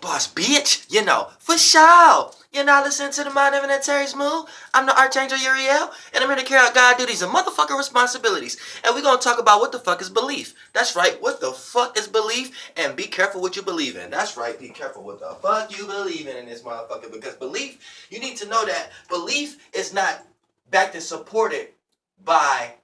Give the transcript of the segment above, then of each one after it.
boss, bitch. You know, for sure. You're not listening to the Mind of an Terry's Move. I'm the Archangel Uriel, and I'm here to carry out God duties and motherfucking responsibilities. And we're going to talk about what the fuck is belief. That's right, what the fuck is belief? And be careful what you believe in. That's right, be careful what the fuck you believe in this motherfucker. Because belief, you need to know that belief is not backed and supported by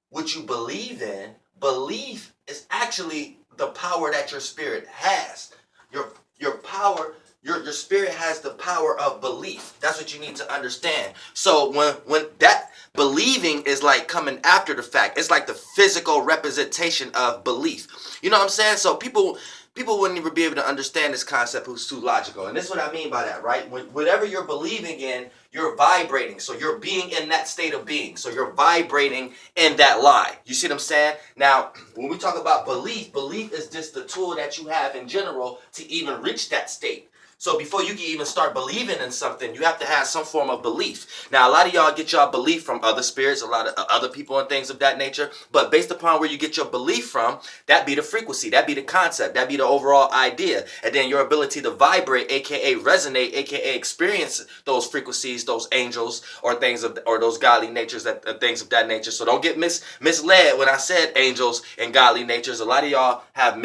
what you believe in. Belief is actually the power that your spirit has. Your power, your spirit has the power of belief. That's what you need to understand. So when that believing is like coming after the fact, it's like the physical representation of belief. You know what I'm saying? So people wouldn't even be able to understand this concept who's too logical. And this is what I mean by that, right? Whatever you're believing in, you're vibrating. So you're being in that state of being. So you're vibrating in that lie. You see what I'm saying? Now, when we talk about belief is just the tool that you have in general to even reach that state. So before you can even start believing in something, you have to have some form of belief. Now, a lot of y'all get y'all belief from other spirits, a lot of other people and things of that nature. But based upon where you get your belief from, that be the frequency, that be the concept, that be the overall idea. And then your ability to vibrate, aka resonate, aka experience those frequencies, those angels, or things of, or those godly natures, things of that nature. So don't get misled when I said angels and godly natures. A lot of y'all have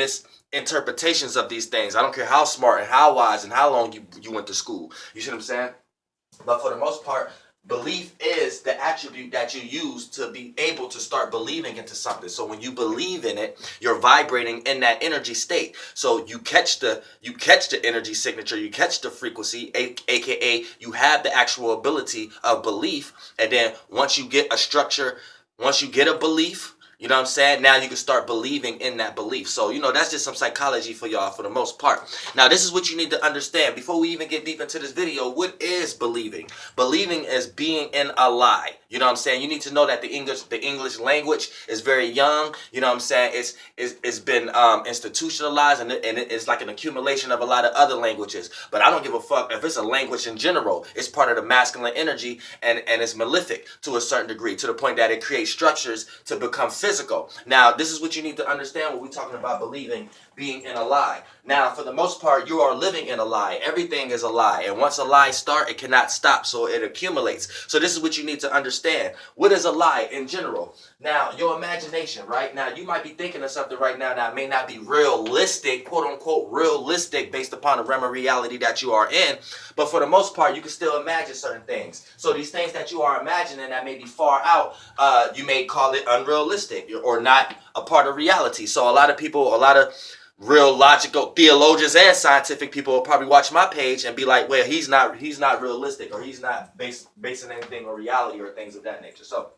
interpretations of these things. I don't care how smart and how wise and how long you went to school. You see what I'm saying? But for the most part, belief is the attribute that you use to be able to start believing into something. So when you believe in it, you're vibrating in that energy state. So you catch the energy signature, you catch the frequency, aka you have the actual ability of belief. And then once you get a structure, once you get a belief, you know what I'm saying? Now you can start believing in that belief. So, you know, that's just some psychology for y'all for the most part. Now, this is what you need to understand. Before we even get deep into this video, what is believing? Believing is being in a lie. You know what I'm saying? You need to know that the English language is very young. You know what I'm saying? It's been institutionalized, and it's like an accumulation of a lot of other languages. But I don't give a fuck if it's a language in general. It's part of the masculine energy, and it's malefic to a certain degree, to the point that it creates structures to become physical. Now, this is what you need to understand when we're talking about believing, being in a lie. Now, for the most part, you are living in a lie. Everything is a lie. And once a lie starts, it cannot stop. So it accumulates. So this is what you need to understand. What is a lie in general? Now, your imagination, right? Now, you might be thinking of something right now that may not be realistic, quote unquote, realistic based upon the realm of reality that you are in. But for the most part, you can still imagine certain things. So these things that you are imagining that may be far out, you may call it unrealistic or not a part of reality. So a lot of people, a lot of real logical theologians and scientific people will probably watch my page and be like, well, he's not realistic, or he's not basing anything on reality or things of that nature. So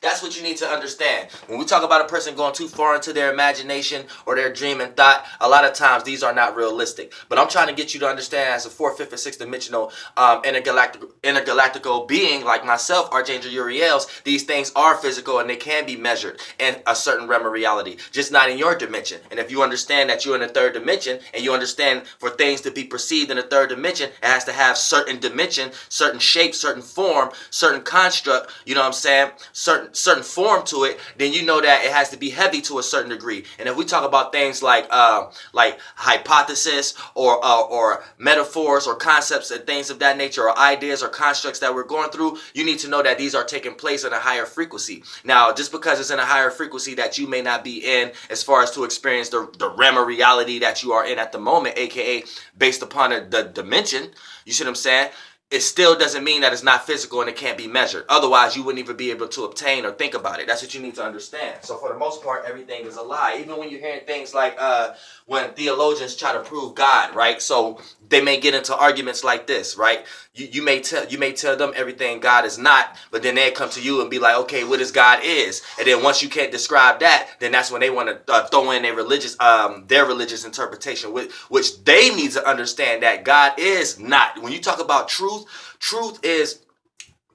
that's what you need to understand. When we talk about a person going too far into their imagination or their dream and thought, a lot of times these are not realistic. But I'm trying to get you to understand, as a fourth, fifth, and sixth dimensional intergalactical being like myself, Archangel Uriel's, these things are physical and they can be measured in a certain realm of reality, just not in your dimension. And if you understand that you're in the third dimension, and you understand for things to be perceived in the third dimension, it has to have certain dimension, certain shape, certain form, certain construct, you know what I'm saying? Certain form to it, then you know that it has to be heavy to a certain degree. And if we talk about things like hypothesis or metaphors or concepts and things of that nature, or ideas or constructs that we're going through, you need to know that these are taking place in a higher frequency. Now, just because it's in a higher frequency that you may not be in, as far as to experience the realm of reality that you are in at the moment, aka based upon the dimension, you see what I'm saying? It still doesn't mean that it's not physical and it can't be measured. Otherwise, you wouldn't even be able to obtain or think about it. That's what you need to understand. So for the most part, everything is a lie. Even when you're hearing things like when theologians try to prove God, right? So they may get into arguments like this, right? You may tell them everything God is not, but then they come to you and be like, okay, what is God is? And then once you can't describe that, then that's when they want to throw in their religious interpretation, which they need to understand that God is not. When you talk about truth is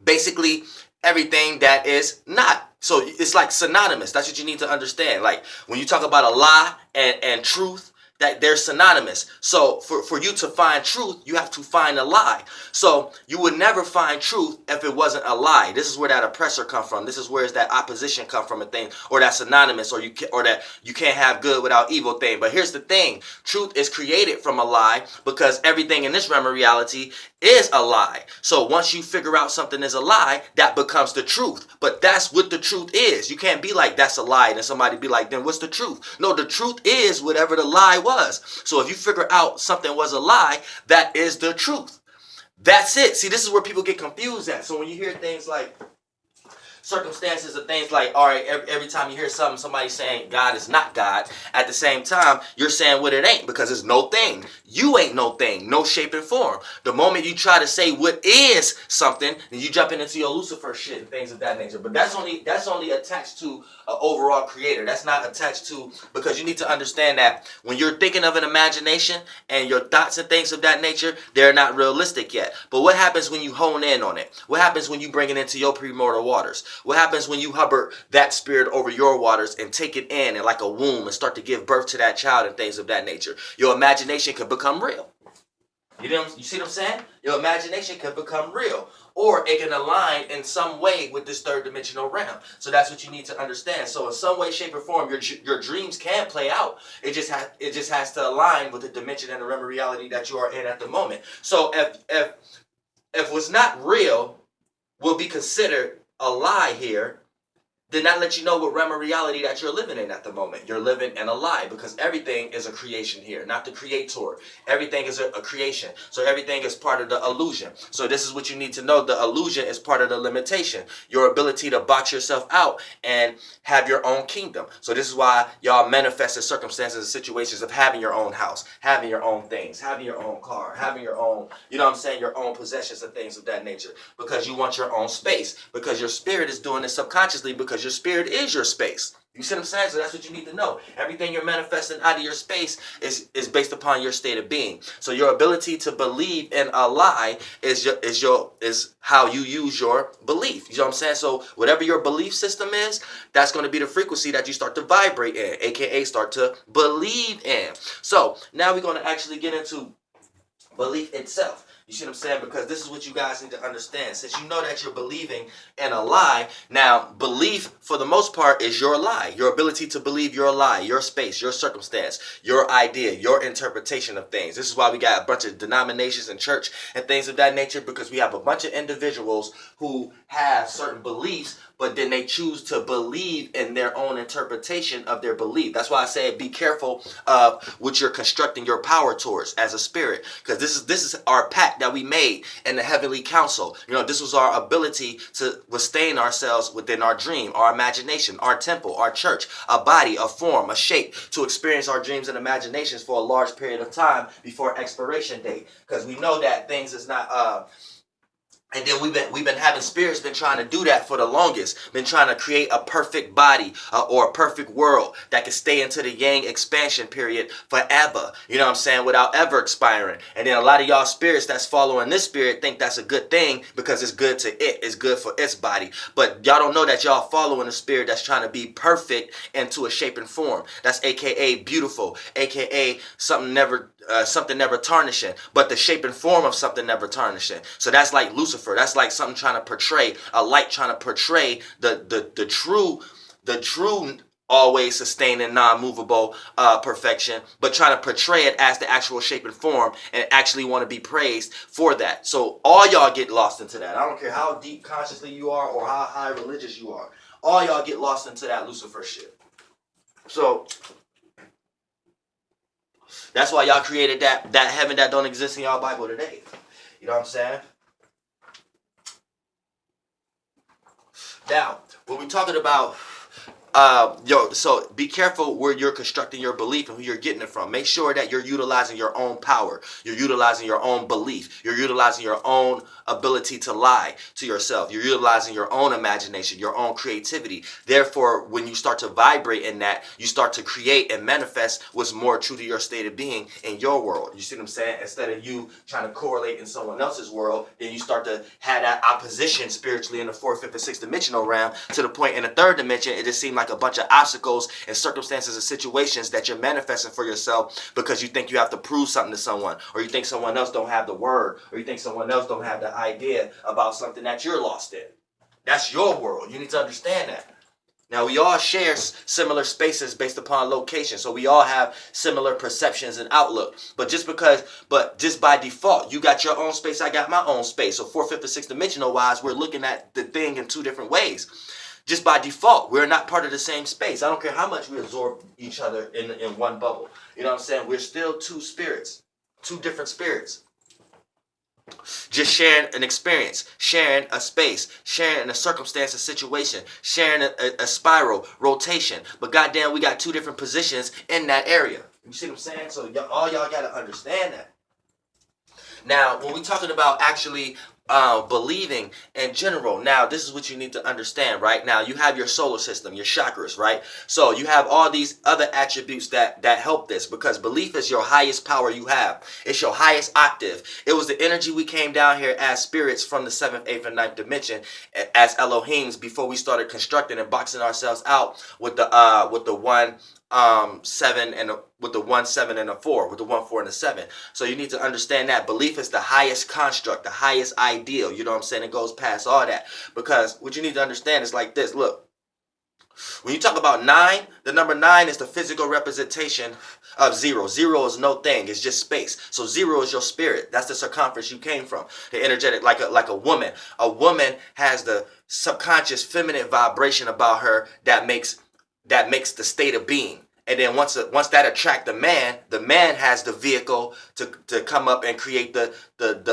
basically everything that is not. So it's like synonymous. That's what you need to understand. Like when you talk about a lie and truth, that they're synonymous. So for you to find truth, you have to find a lie. So you would never find truth if it wasn't a lie. This is where that oppressor come from. This is where that opposition come from, a thing, or that synonymous, or that you can't have good without evil thing. But here's the thing: truth is created from a lie, because everything in this realm of reality is a lie. So once you figure out something is a lie, that becomes the truth. But that's what the truth is. You can't be like, that's a lie, and then somebody be like, then what's the truth? No, the truth is whatever the lie was. So if you figure out something was a lie, that is the truth. That's it. See, this is where people get confused at. So when you hear things like circumstances of things like, all right, every time you hear somebody saying God is not God, at the same time, you're saying what it ain't, because it's no thing. You ain't no thing, no shape and form. The moment you try to say what is something, then you jumping into your Lucifer shit and things of that nature. But that's only attached to an overall creator. That's not attached to, because you need to understand that when you're thinking of an imagination and your thoughts and things of that nature, they're not realistic yet. But what happens when you hone in on it? What happens when you bring it into your premortal waters? What happens when you hover that spirit over your waters and take it in and like a womb and start to give birth to that child and things of that nature? Your imagination can become real. You see what I'm saying? Your imagination can become real, or it can align in some way with this third dimensional realm. So that's what you need to understand. So in some way, shape, or form, your dreams can play out. It just has to align with the dimension and the realm of reality that you are in at the moment. So if what's not real will be considered a lie here, then that lets you know what realm of reality that you're living in at the moment. You're living in a lie, because everything is a creation here, not the creator. Everything is a creation. So everything is part of the illusion. So this is what you need to know. The illusion is part of the limitation. Your ability to box yourself out and have your own kingdom. So this is why y'all manifested circumstances and situations of having your own house, having your own things, having your own car, having your own, you know what I'm saying, your own possessions and things of that nature. Because you want your own space. Because your spirit is doing this subconsciously, because your spirit is your space. You see what I'm saying? So that's what you need to know. Everything you're manifesting out of your space is based upon your state of being. So your ability to believe in a lie is how you use your belief. You know what I'm saying? So whatever your belief system is, that's going to be the frequency that you start to vibrate in, aka start to believe in. So now we're going to actually get into belief itself. You see what I'm saying? Because this is what you guys need to understand. Since you know that you're believing in a lie, now belief for the most part is your lie. Your ability to believe your lie, your space, your circumstance, your idea, your interpretation of things. This is why we got a bunch of denominations in church and things of that nature, because we have a bunch of individuals who have certain beliefs, but then they choose to believe in their own interpretation of their belief. That's why I say be careful of what you're constructing your power towards as a spirit, because this is our pact that we made in the heavenly council. You know, this was our ability to sustain ourselves within our dream, our imagination, our temple, our church, a body, a form, a shape, to experience our dreams and imaginations for a large period of time before expiration date. Because we know that things is not and then we've been having spirits been trying to do that for the longest, been trying to create a perfect body or a perfect world that can stay into the yang expansion period forever, you know what I'm saying, without ever expiring. And then a lot of y'all spirits that's following this spirit think that's a good thing because it's good to it, it's good for its body. But y'all don't know that y'all following a spirit that's trying to be perfect into a shape and form. That's aka beautiful, aka something never tarnishing, but the shape and form of something never tarnishing. So that's like Lucifer. That's like something trying to portray, a light trying to portray the true always sustaining, non-movable perfection, but trying to portray it as the actual shape and form and actually want to be praised for that. So all y'all get lost into that. I don't care how deep consciously you are or how high religious you are. All y'all get lost into that Lucifer shit. So that's why y'all created that heaven that don't exist in y'all Bible today. You know what I'm saying? Now, when we're talking about so be careful where you're constructing your belief and who you're getting it from. Make sure that you're utilizing your own power. You're utilizing your own belief. You're utilizing your own ability to lie to yourself. You're utilizing your own imagination, your own creativity. Therefore, when you start to vibrate in that, you start to create and manifest what's more true to your state of being in your world. You see what I'm saying? Instead of you trying to correlate in someone else's world, then you start to have that opposition spiritually in the fourth, fifth, and sixth dimensional realm, to the point in the third dimension, it just seemed like like a bunch of obstacles and circumstances and situations that you're manifesting for yourself because you think you have to prove something to someone, or you think someone else don't have the word, or you think someone else don't have the idea about something that you're lost in. That's your world. You need to understand that. Now, we all share similar spaces based upon location, so we all have similar perceptions and outlook. But just by default, you got your own space, I got my own space. So 4th, 5th, and 6th dimensional wise, we're looking at the thing in two different ways. Just by default, we're not part of the same space. I don't care how much we absorb each other in one bubble. You know what I'm saying? We're still two spirits, two different spirits. Just sharing an experience, sharing a space, sharing a circumstance, a situation, sharing a spiral, rotation. But goddamn, we got two different positions in that area. You see what I'm saying? So all y'all got to understand that. Now, when we're talking about actually believing in general, now this is what you need to understand. Right now, you have your solar system, your chakras, right? So you have all these other attributes that help this, because belief is your highest power you have. It's your highest octave. It was the energy we came down here as spirits from the 7th, 8th, and 9th dimension as Elohims before we started constructing and boxing ourselves out with the 7 and with the 1, 7, and a 4, with the 1, 4, and a 7. So you need to understand that belief is the highest construct, the highest ideal. You know what I'm saying? It goes past all that, because what you need to understand is like this. Look, when you talk about 9, the number 9 is the physical representation of 0. 0 is no thing. It's just space. So 0 is your spirit. That's the circumference you came from. The energetic, like a woman. A woman has the subconscious feminine vibration about her that makes the state of being. And then once that attract the man has the vehicle to come up and create the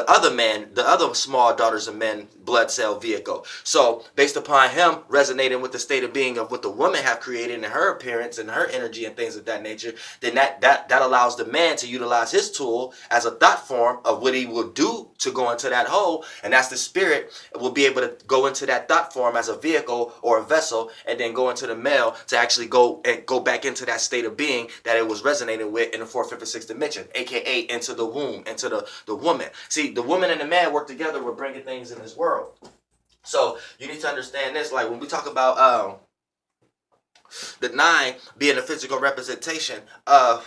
other man, the other small daughters of men blood cell vehicle. So based upon him resonating with the state of being of what the woman have created in her appearance and her energy and things of that nature, then that allows the man to utilize his tool as a thought form of what he will do to go into that hole, and that's the spirit will be able to go into that thought form as a vehicle or a vessel, and then go into the male to actually go back into that state of being that it was resonating with in the 4th, 5th, and 6th dimension, aka into the womb, into the woman. See, the woman and the man work together with bringing things in this world. So you need to understand this. Like when we talk about the 9 being a physical representation of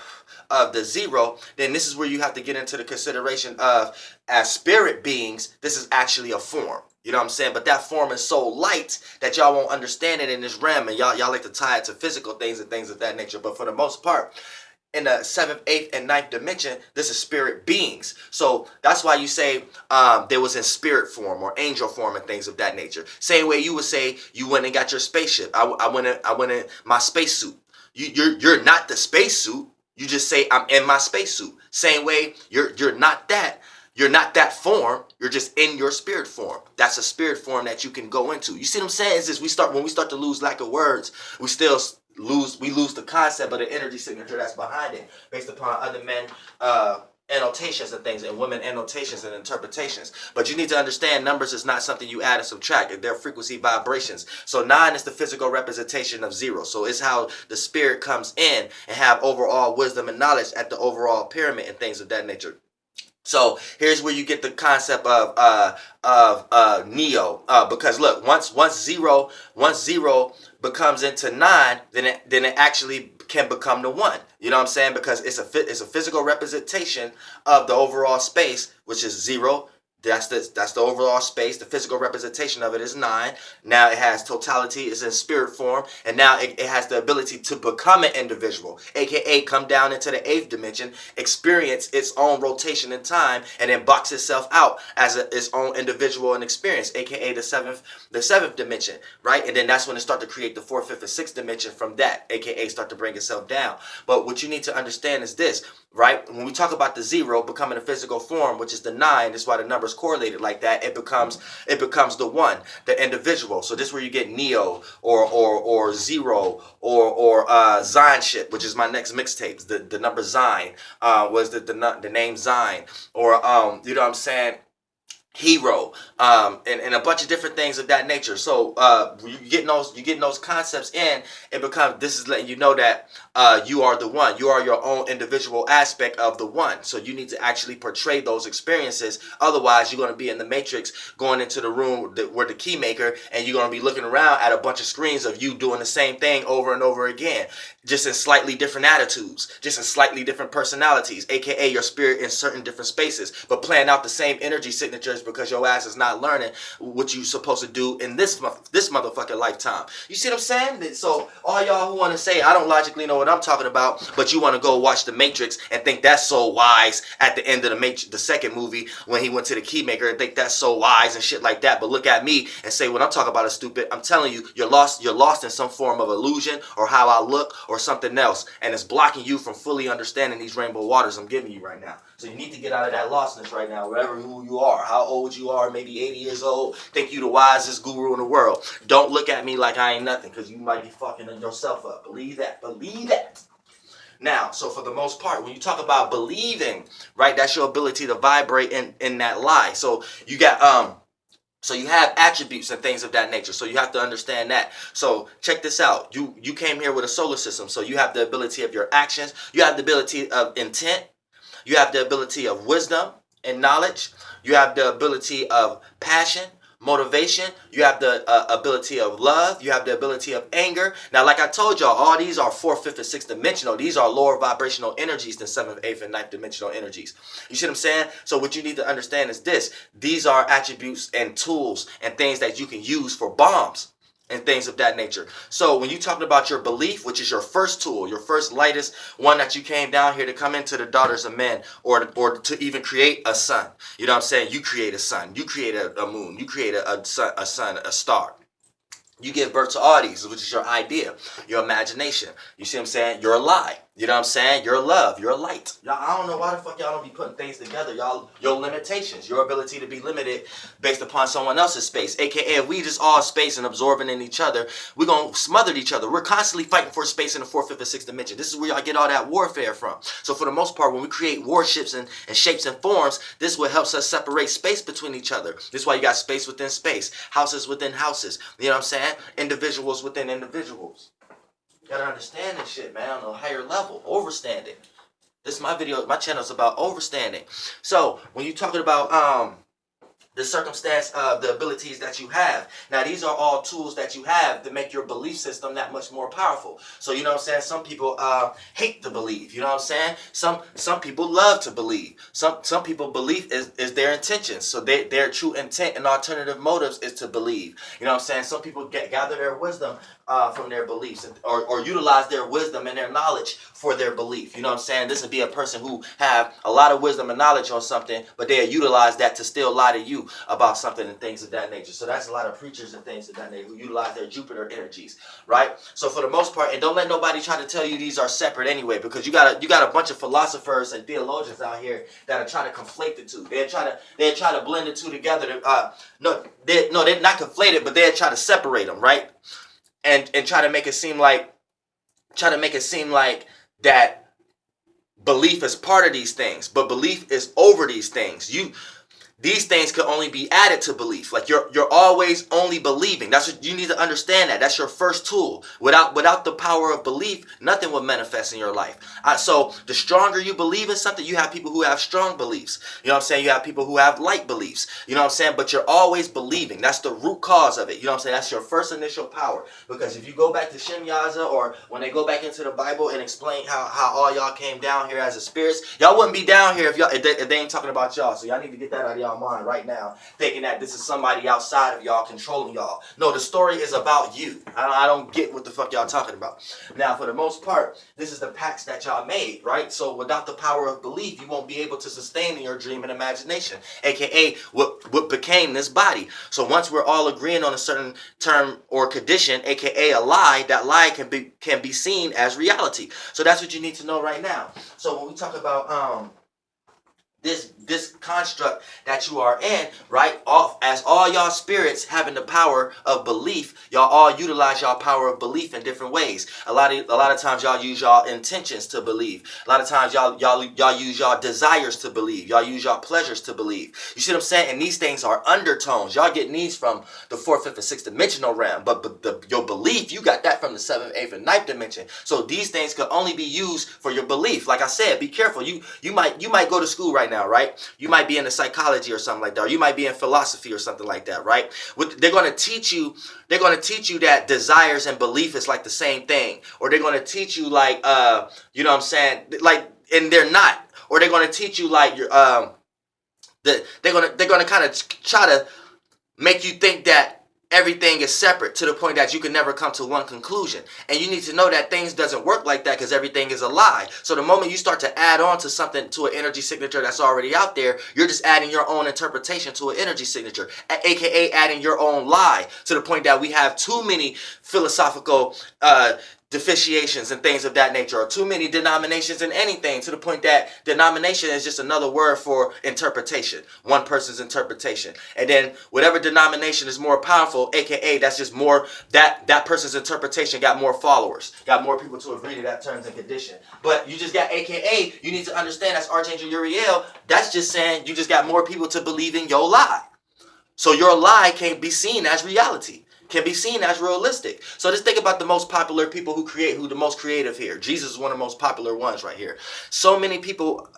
the 0, then this is where you have to get into the consideration of, as spirit beings, this is actually a form. You know what I'm saying? But that form is so light that y'all won't understand it in this realm, and y'all like to tie it to physical things and things of that nature. But for the most part, in the 7th, 8th, and 9th dimension, this is spirit beings. So that's why you say there was in spirit form or angel form and things of that nature. Same way you would say you went and got your spaceship. I went in my spacesuit. You're not the spacesuit. You just say I'm in my spacesuit. Same way you're not that. You're not that form. You're just in your spirit form. That's a spirit form that you can go into. You see what I'm saying? Is this when we start to lose lack of words, we lose the concept of the energy signature that's behind it, based upon other men annotations and things, and women annotations and interpretations. But you need to understand numbers is not something you add and subtract. They're frequency vibrations. So 9 is the physical representation of 0. So it's how the spirit comes in and have overall wisdom and knowledge at the overall pyramid and things of that nature. So here's where you get the concept of Neo, because look, once 0 becomes into 9, then it actually can become the 1. You know what I'm saying? Because it's a physical representation of the overall space, which is 0. That's the overall space. The physical representation of it is 9. Now it has totality, it's in spirit form, and now it has the ability to become an individual, aka come down into the 8th dimension, experience its own rotation in time, and then box itself out as its own individual and experience, aka the 7th dimension, right? And then that's when it starts to create the 4th, 5th, and 6th dimension from that, aka start to bring itself down. But what you need to understand is this, right? When we talk about the 0 becoming a physical form, which is the 9, that's why the numbers correlated like that. It becomes the 1, the individual. So this is where you get Neo or 0 or Zion shit, which is my next mixtape. The number Zion was the name Zion, or you know what I'm saying. hero, and a bunch of different things of that nature. So you getting those concepts in, it becomes, this is letting you know that you are the one. You are your own individual aspect of the one. So you need to actually portray those experiences. Otherwise, you're going to be in the matrix, going into the room where the key maker, and you're going to be looking around at a bunch of screens of you doing the same thing over and over again, just in slightly different attitudes, just in slightly different personalities, aka your spirit in certain different spaces, but playing out the same energy signatures because your ass is not learning what you're supposed to do in this motherfucking lifetime. You see what I'm saying? So all y'all who want to say I don't logically know what I'm talking about, but you want to go watch The Matrix and think that's so wise at the end of the second movie when he went to the keymaker and think that's so wise and shit like that, but look at me and say what I'm talking about is stupid. I'm telling you, you're lost in some form of illusion or how I look or something else, and it's blocking you from fully understanding these rainbow waters I'm giving you right now. So you need to get out of that lostness right now, wherever who you are, how old you are, maybe 80 years old, think you the wisest guru in the world. Don't look at me like I ain't nothing, because you might be fucking yourself up. Believe that. Believe that. Now, so for the most part, when you talk about believing, right, that's your ability to vibrate in that lie. So you got so you have attributes and things of that nature. So you have to understand that. So check this out. You came here with a solar system. So you have the ability of your actions. You have the ability of intent. You have the ability of wisdom and knowledge. You have the ability of passion, motivation. You have the ability of love. You have the ability of anger. Now, like I told y'all, all these are 4th, 5th, and 6th dimensional. These are lower vibrational energies than 7th, 8th, and 9th dimensional energies. You see what I'm saying? So what you need to understand is this. These are attributes and tools and things that you can use for bombs and things of that nature. So when you're talking about your belief, which is your first tool, your first lightest one that you came down here to come into the daughters of men, or to even create a sun. You know what I'm saying? You create a sun. You create a moon. You create a sun, a star. You give birth to all these, which is your idea, your imagination. You see what I'm saying? Your lie. You know what I'm saying? Your love, your light. Y'all, I don't know why the fuck y'all don't be putting things together. Y'all, your limitations, your ability to be limited based upon someone else's space. AKA, if we just all space and absorbing in each other, we're going to smother each other. We're constantly fighting for space in the 4th, 5th, and 6th dimension. This is where y'all get all that warfare from. So for the most part, when we create warships and shapes and forms, this is what helps us separate space between each other. This is why you got space within space, houses within houses. You know what I'm saying? Individuals within individuals. You gotta understand this shit, man, on a higher level. Overstanding. This is my video, my channel is about overstanding. So, when you're talking about the circumstance of the abilities that you have. Now, these are all tools that you have to make your belief system that much more powerful. So, you know what I'm saying? Some people hate to believe. You know what I'm saying? Some people love to believe. Some people belief is their intentions. So their true intent and alternative motives is to believe. You know what I'm saying? Some people gather their wisdom from their beliefs, or utilize their wisdom and their knowledge for their belief. You know what I'm saying? This would be a person who have a lot of wisdom and knowledge on something, but they utilize that to still lie to you about something and things of that nature. So that's a lot of preachers and things of that nature who utilize their Jupiter energies, right? So for the most part, and don't let nobody try to tell you these are separate anyway, because you got a bunch of philosophers and theologians out here that are trying to conflate the two. They're trying to blend the two together. They're not conflate it, but they're trying to separate them, right? And try to make it seem like that belief is part of these things, but belief is over these things. These things could only be added to belief. Like you're always only believing. That's what you need to understand. That's your first tool. Without the power of belief, nothing will manifest in your life. So the stronger you believe in something, you have people who have strong beliefs. You know what I'm saying? You have people who have light beliefs. You know what I'm saying? But you're always believing. That's the root cause of it. You know what I'm saying? That's your first initial power. Because if you go back to Shem Yaza, or when they go back into the Bible and explain how all y'all came down here as a spirits, y'all wouldn't be down here if they ain't talking about y'all. So y'all need to get that out of y'all mind right now, thinking that this is somebody outside of y'all controlling y'all. No, the story is about you. I don't get what the fuck y'all talking about. Now, for the most part, this is the pacts that y'all made, right? So without the power of belief, you won't be able to sustain in your dream and imagination, aka what became this body. So once we're all agreeing on a certain term or condition, aka a lie, that lie can be seen as reality. So that's what you need to know right now. So when we talk about this construct that you are in, right? As all y'all spirits having the power of belief, y'all all utilize y'all power of belief in different ways. A lot of times y'all use y'all intentions to believe. A lot of times y'all use y'all desires to believe. Y'all use y'all pleasures to believe. You see what I'm saying? And these things are undertones. Y'all get these from the 4th, 5th, and 6th dimensional realm, but your belief, you got that from the 7th, 8th, and 9th dimension. So these things could only be used for your belief. Like I said, be careful. You might go to school right now, right? You might be into psychology or something like that, or you might be in philosophy or something like that, right? They're going to teach you that desires and belief is like the same thing, or they're going to teach you like you know what I'm saying, like, and they're not, or they're going to teach you like you're they're gonna kind of try to make you think that everything is separate to the point that you can never come to one conclusion. And you need to know that things doesn't work like that, because everything is a lie. So the moment you start to add on to something, to an energy signature that's already out there, you're just adding your own interpretation to an energy signature, aka adding your own lie, to the point that we have too many philosophical deficiations and things of that nature, or too many denominations in anything, to the point that denomination is just another word for interpretation, one person's interpretation. And then whatever denomination is more powerful, aka that's just more, that person's interpretation got more followers, got more people to agree to that terms and condition. But you just got aka, you need to understand, that's Archangel Uriel, that's just saying you just got more people to believe in your lie. So your lie can't be seen as reality, can be seen as realistic. So just think about the most popular people who the most creative here. Jesus is one of the most popular ones right here. So many people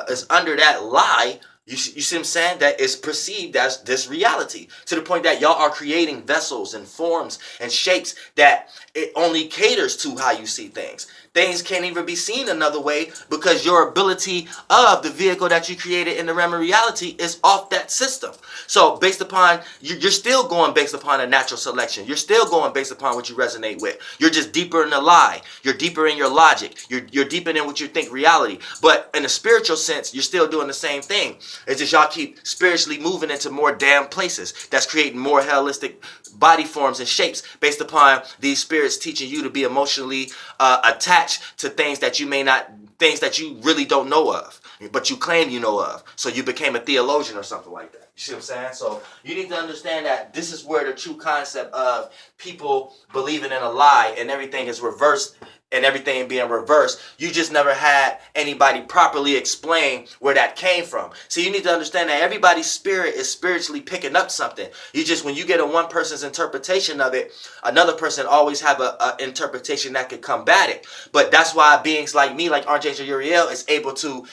is under that lie. You see what I'm saying? That is perceived as this reality, to the point that y'all are creating vessels and forms and shapes that it only caters to how you see things. Things can't even be seen another way, because your ability of the vehicle that you created in the realm of reality is off that system. So based upon, you're still going based upon a natural selection. You're still going based upon what you resonate with. You're just deeper in the lie. You're deeper in your logic. You're deeper in what you think reality. But in a spiritual sense, you're still doing the same thing. It's just y'all keep spiritually moving into more damn places that's creating more holistic body forms and shapes, based upon these spirits teaching you to be emotionally attached to things that you really don't know of, but you claim you know of. So you became a theologian or something like that. You see what I'm saying? So you need to understand that this is where the true concept of people believing in a lie and everything is reversed, and everything being reversed. You just never had anybody properly explain where that came from. So you need to understand that everybody's spirit is spiritually picking up something. When you get a one person's interpretation of it, another person always have a interpretation that could combat it. But that's why beings like me, like Archangel Uriel, is able to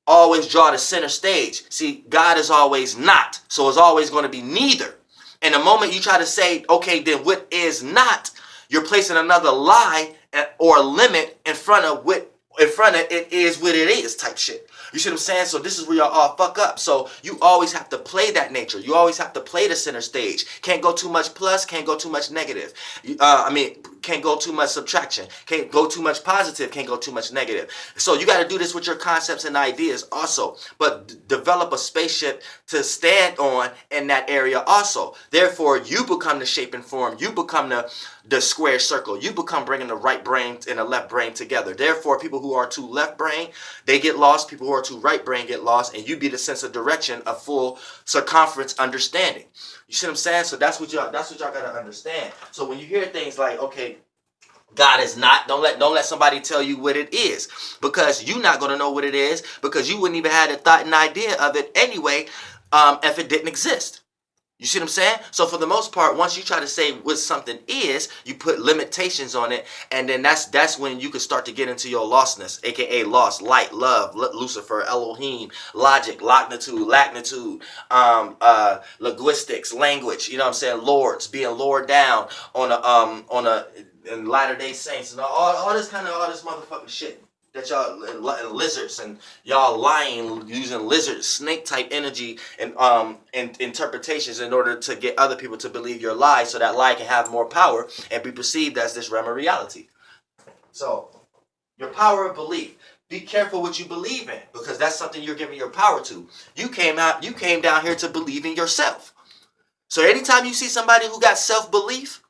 always draw the center stage. See, God is always not, so it's always going to be neither. And the moment you try to say, okay, then what is not, you're placing another lie or limit in front of it is what it is type shit. You see what I'm saying? So this is where y'all all fuck up. So you always have to play that nature. You always have to play the center stage. Can't go too much plus, can't go too much negative. Can't go too much subtraction. Can't go too much positive, can't go too much negative. So you got to do this with your concepts and ideas also. But develop a spaceship to stand on in that area also. Therefore, you become the shape and form. You become the square circle. You become bringing the right brain and the left brain together. Therefore, people who are too left brain, they get lost. People who are too right brain get lost. And you be the sense of direction, a full circumference understanding. You see what I'm saying? So that's what y'all gotta understand. So when you hear things like, okay, God is not, don't let somebody tell you what it is, because you're not gonna know what it is, because you wouldn't even have the thought and idea of it anyway, if it didn't exist. You see what I'm saying? So for the most part, once you try to say what something is, you put limitations on it, and then that's when you can start to get into your lostness, aka lost, light, love, Lucifer, Elohim, logic, lagnitude, linguistics, language. You know what I'm saying? Lords, being lowered down on a in Latter-day Saints, and all this motherfucking shit. That y'all and lizards, and y'all lying using lizard snake type energy and interpretations in order to get other people to believe your lie, so that lie can have more power and be perceived as this realm of reality. So your power of belief. Be careful what you believe in, because that's something you're giving your power to. You came down here to believe in yourself. So anytime you see somebody who got self-belief,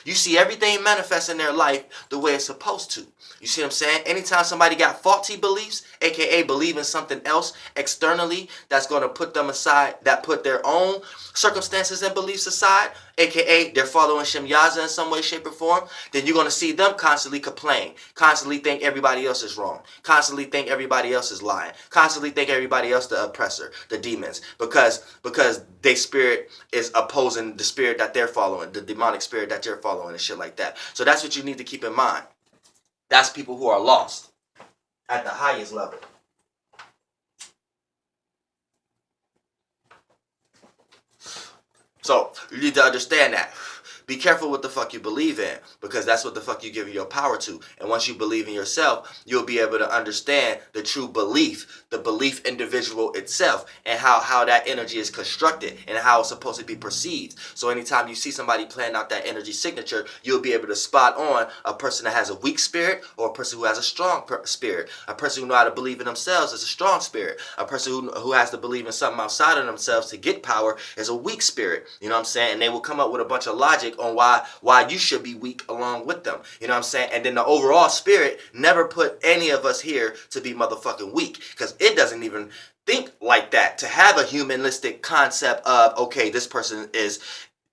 You see everything manifest in their life the way it's supposed to. You see what I'm saying? Anytime somebody got faulty beliefs, aka believe in something else externally that's going to put them aside, that put their own circumstances and beliefs aside, aka they're following Shemyaza in some way, shape, or form, then you're going to see them constantly complain, constantly think everybody else is wrong, constantly think everybody else is lying, constantly think everybody else the oppressor, the demons, because their spirit is opposing the spirit that they're following, the demonic spirit that you're following and shit like that. So that's what you need to keep in mind. That's people who are lost at the highest level. So you need to understand that. Be careful what the fuck you believe in, because that's what the fuck you give your power to. And once you believe in yourself, you'll be able to understand the true belief, the belief individual itself, and how that energy is constructed and how it's supposed to be perceived. So anytime you see somebody playing out that energy signature, you'll be able to spot on a person that has a weak spirit or a person who has a strong spirit. A person who knows how to believe in themselves is a strong spirit. A person who has to believe in something outside of themselves to get power is a weak spirit. You know what I'm saying? And they will come up with a bunch of logic on why you should be weak along with them. You know what I'm saying? And then the overall spirit never put any of us here to be motherfucking weak, because it doesn't even think like that, to have a humanistic concept of, okay, this person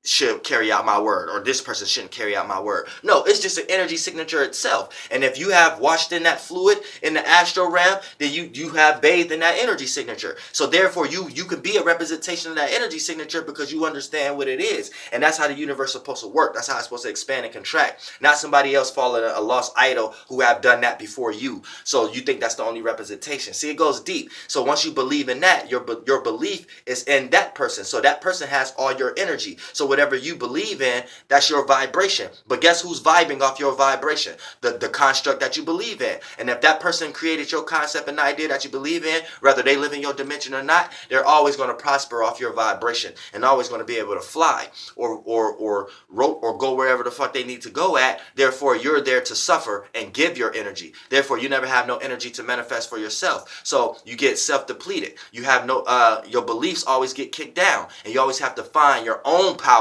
should carry out my word, or this person shouldn't carry out my word. No, it's just an energy signature itself. And if you have washed in that fluid in the astral realm, then you have bathed in that energy signature. So therefore you can be a representation of that energy signature because you understand what it is. And that's how the universe is supposed to work. That's how it's supposed to expand and contract. Not somebody else following a lost idol who have done that before you. So you think that's the only representation. See, it goes deep. So once you believe in that, your belief is in that person. So that person has all your energy. So whatever you believe in, that's your vibration. But guess who's vibing off your vibration? The construct that you believe in. And if that person created your concept and idea that you believe in, whether they live in your dimension or not, they're always going to prosper off your vibration and always going to be able to fly or go wherever the fuck they need to go at. Therefore, you're there to suffer and give your energy. Therefore, you never have no energy to manifest for yourself. So you get self-depleted. You have no your beliefs always get kicked down, and you always have to find your own power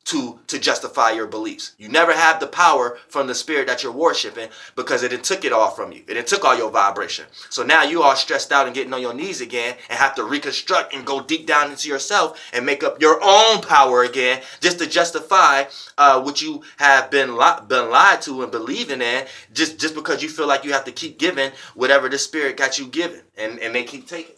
to justify your beliefs. You never have the power from the spirit that you're worshiping, because it took it all from you. It took all your vibration. So now you are stressed out and getting on your knees again and have to reconstruct and go deep down into yourself and make up your own power again, just to justify what you have been lied to and believing in, just because you feel like you have to keep giving whatever the spirit got you given, and they keep taking.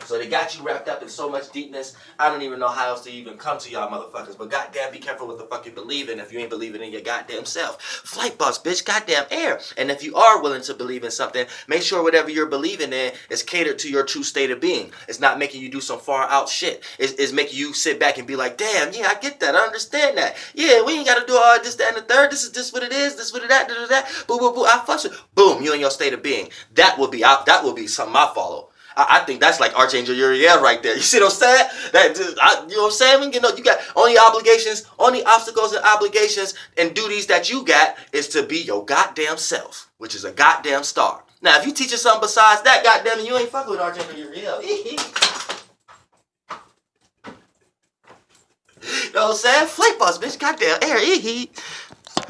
So they got you wrapped up in so much deepness, I don't even know how else to even come to y'all motherfuckers. But goddamn, be careful what the fuck you believe in if you ain't believing in your goddamn self. Flight boss, bitch, goddamn air. And if you are willing to believe in something, make sure whatever you're believing in is catered to your true state of being. It's not making you do some far out shit. It's making you sit back and be like, damn, yeah, I get that, I understand that. Yeah, we ain't gotta do all this, that, and the third. This is just what it is, this what it that, that. Boo, boo, boo, I fucks with. Boom, you in your state of being. That will be something I follow. I think that's like Archangel Uriel right there. You see what I'm saying? You know what I'm saying? You got only obstacles and obligations and duties that you got is to be your goddamn self, which is a goddamn star. Now, if you teaching something besides that, goddamn it, you ain't fucking with Archangel Uriel. You know what I'm saying? Flake boss, bitch. Goddamn air.